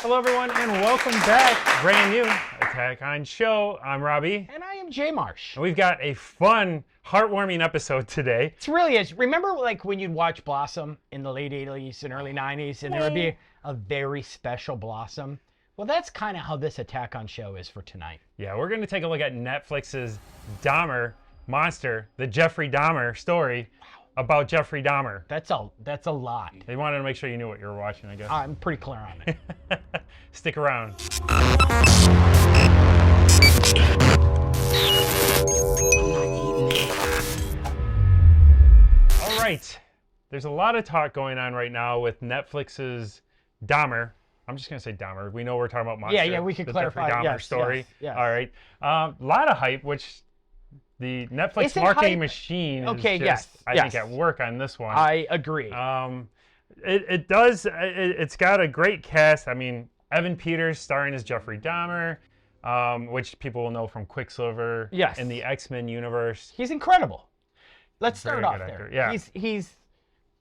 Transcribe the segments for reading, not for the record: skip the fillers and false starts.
Hello, everyone, and welcome back. Brand new Attack on Show. I'm Robbie. And I am J Marsh. And we've got a fun, heartwarming episode today. It really is. Remember like when you'd watch Blossom in the late 80s and early 90s, and there would be a very special Blossom? Well, that's kind of how this Attack on Show is for tonight. Yeah, we're going to take a look at Netflix's Dahmer monster, the Jeffrey Dahmer story about Jeffrey Dahmer. That's a lot. They wanted to make sure you knew what you were watching, I guess. I'm pretty clear on it. Stick around. All right. There's a lot of talk going on right now with Netflix's Dahmer. I'm just going to say Dahmer. We know we're talking about monster. Yeah, we could clarify. Jeffrey Dahmer story. Yes. All right. A lot of hype, which the Netflix marketing machine is just, I think, at work on this one. I agree. It's got a great cast. I mean, Evan Peters starring as Jeffrey Dahmer, which people will know from Quicksilver in the X-Men universe. He's incredible. Let's start off there. Actor. Yeah.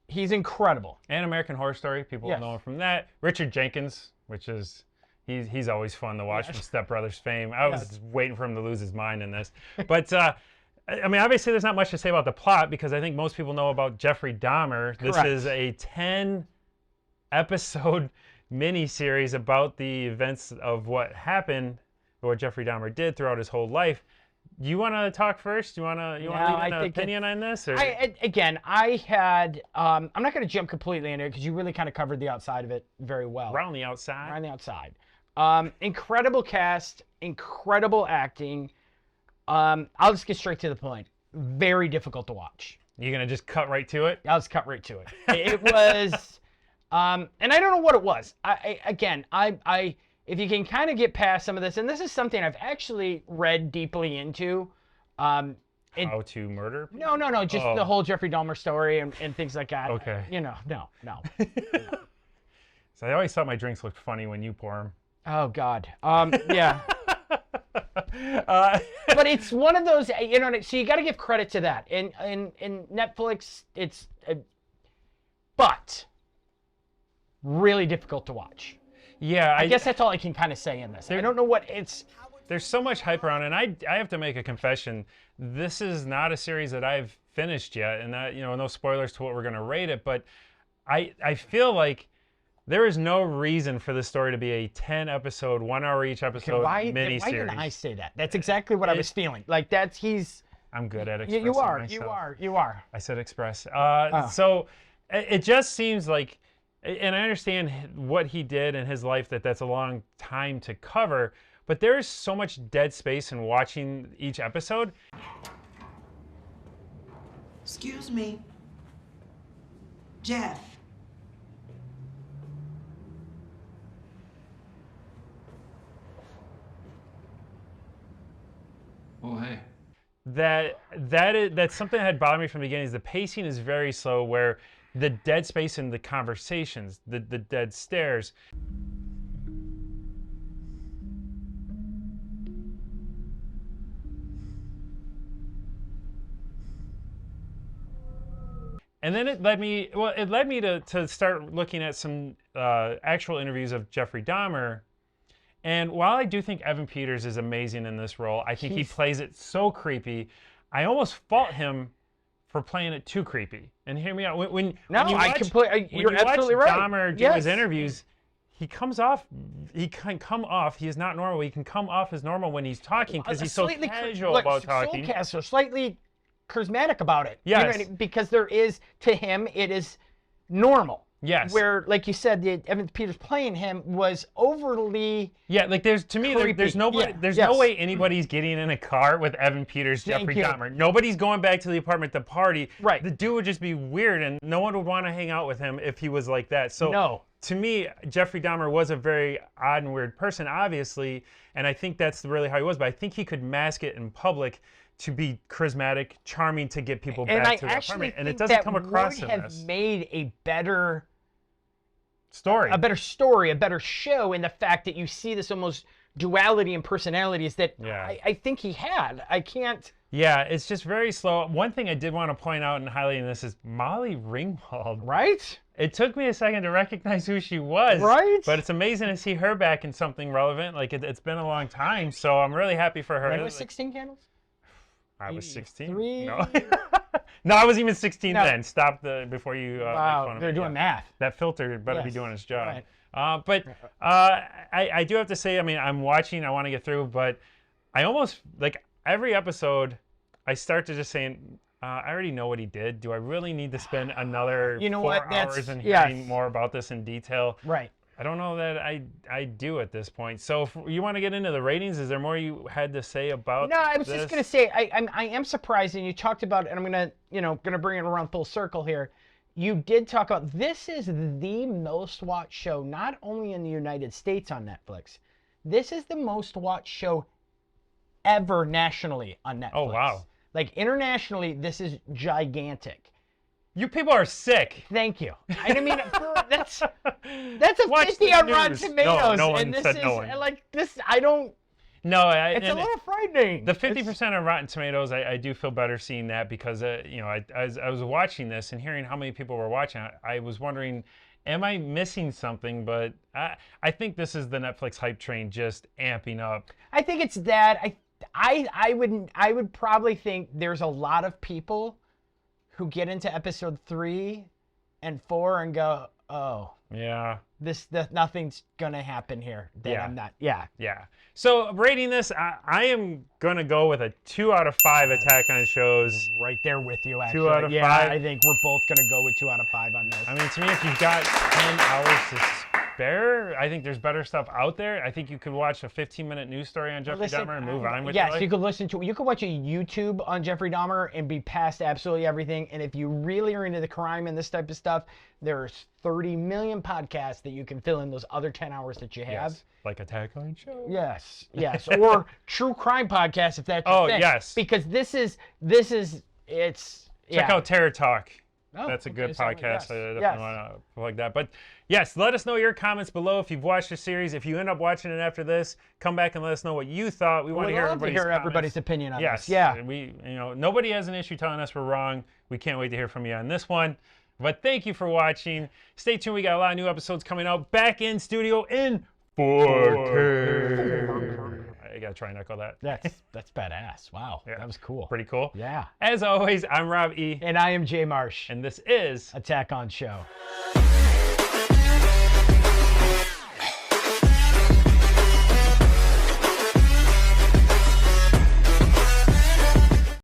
He's incredible. And American Horror Story, people will know him from that. Richard Jenkins, which is he's always fun to watch from Step Brothers fame. I was waiting for him to lose his mind in this. But I mean, obviously there's not much to say about the plot because I think most people know about Jeffrey Dahmer. This is a 10-episode miniseries about the events of what happened, what Jeffrey Dahmer did throughout his whole life. You want to talk first? You want to leave an opinion on this? Or? I had, I'm not going to jump completely into it because you really kind of covered the outside of it very well. Around the outside? Around the outside. Incredible cast, incredible acting. I'll just get straight to the point. Very difficult to watch. You're going to just cut right to it? I'll just cut right to it. It was, and I don't know what it was. If you can kind of get past some of this, and this is something I've actually read deeply into. How to murder people? No, just the whole Jeffrey Dahmer story and things like that. Okay. No. So I always thought my drinks looked funny when you pour them. Oh, God. Yeah. But it's one of those, so you got to give credit to that. In Netflix, it's, but really difficult to watch. Yeah, I guess that's all I can kind of say in this. I don't know what it's. There's so much hype around, and I have to make a confession. This is not a series that I've finished yet, and that, no spoilers to what we're going to rate it, but I feel like there is no reason for this story to be a 10-episode, 1 hour each episode miniseries. Why didn't I say that? That's exactly what I was feeling. Like I'm good at expressing You myself. You are. I said express. So it just seems like, and I understand what he did in his life, that's a long time to cover, but there is so much dead space in watching each episode. Excuse me. Jeff. Oh, hey. That's something that had bothered me from the beginning. Is the pacing is very slow, where the dead space in the conversations, the dead stares. And then it led me to start looking at some actual interviews of Jeffrey Dahmer. And while I do think Evan Peters is amazing in this role, I think he plays it so creepy. I almost fault him for playing it too creepy. And hear me out. When you watch Dahmer do his interviews, he can come off, he is not normal. He can come off as normal when he's talking because he's so casual about talking. Slightly charismatic about it. Yes. Because to him, it is normal. Yes. Where, like you said, Evan Peters playing him was overly there's no way anybody's getting in a car with Evan Peters, Jeffrey Dahmer. Nobody's going back to the apartment to party. Right. The dude would just be weird, and no one would want to hang out with him if he was like that. So to me, Jeffrey Dahmer was a very odd and weird person, obviously, and I think that's really how he was. But I think he could mask it in public to be charismatic, charming, to get people back to the apartment, and it doesn't come across in this. And I actually think that would have made a better story, a better show, in the fact that you see this almost duality in personalities that I think he had. I can't. Yeah, it's just very slow. One thing I did want to point out and highlight in this is Molly Ringwald. Right? It took me a second to recognize who she was. Right? But it's amazing to see her back in something relevant. Like, it's been a long time, so I'm really happy for her. When was 16 Candles? I was 16. 83? No. No, I wasn't even 16 No. then. Stop before you make Wow, fun of they're me. doing math. That filter better be Yes. doing its job. Right. But I do have to say, I mean, I'm watching, I want to get through, but I almost, like, every episode, I start to just saying, I already know what he did. Do I really need to spend another 4 hours and hearing more about this in detail? Right. I don't know that I do at this point. So if you want to get into the ratings? Is there more you had to say about No, I was this? just gonna say I am surprised, and you talked about, and I'm gonna bring it around full circle here. You did talk about this is the most watched show, not only in the United States on Netflix. This is the most watched show ever nationally on Netflix. Oh, wow. Like internationally, this is gigantic. You people are sick. Thank you. I mean, that's a Watch 50 the on Rotten news. Tomatoes, No one and this said is no one. like this. I don't. No, It's a little frightening. The 50% on Rotten Tomatoes, I do feel better seeing that because, as I was watching this and hearing how many people were watching, I was wondering, am I missing something? But I think this is the Netflix hype train just amping up. I think it's that. I would probably think there's a lot of people who get into episode 3 and 4 and go, oh, Yeah. nothing's gonna happen here. That Yeah. I'm not. Yeah. Yeah. So rating this, I am going to go with a 2 out of 5 Attack on Shows. Right there with you, actually. 2 out of 5. I think we're both gonna go with 2 out of 5 on this. I mean, to me, if you've got 10 hours to spare, I think there's better stuff out there. I think you could watch a 15-minute news story on Jeffrey Dahmer and move on with your yes, life. you could watch a YouTube on Jeffrey Dahmer and be past absolutely everything. And if you really are into the crime and this type of stuff, there's 30 million podcasts that you can fill in those other 10 hours that you have. Yes, like Attack on Shows. Yes, or true crime podcasts if that's your thing. Yes. Because it's Check out Terror Talk. Oh, That's a good okay, so, podcast. yes, I definitely yes. want to plug that. But yes, let us know your comments below if you've watched the series. If you end up watching it after this, come back and let us know what you thought. We want to hear everybody's opinion on yes. this. Yeah. And nobody has an issue telling us we're wrong. We can't wait to hear from you on this one. But thank you for watching. Stay tuned. We got a lot of new episodes coming out back in studio in 4K. I gotta try and echo that. That's badass. Wow. Yeah. That was cool. Pretty cool. Yeah. As always, I'm Rob E. And I am J Marsh. And this is Attack on Show.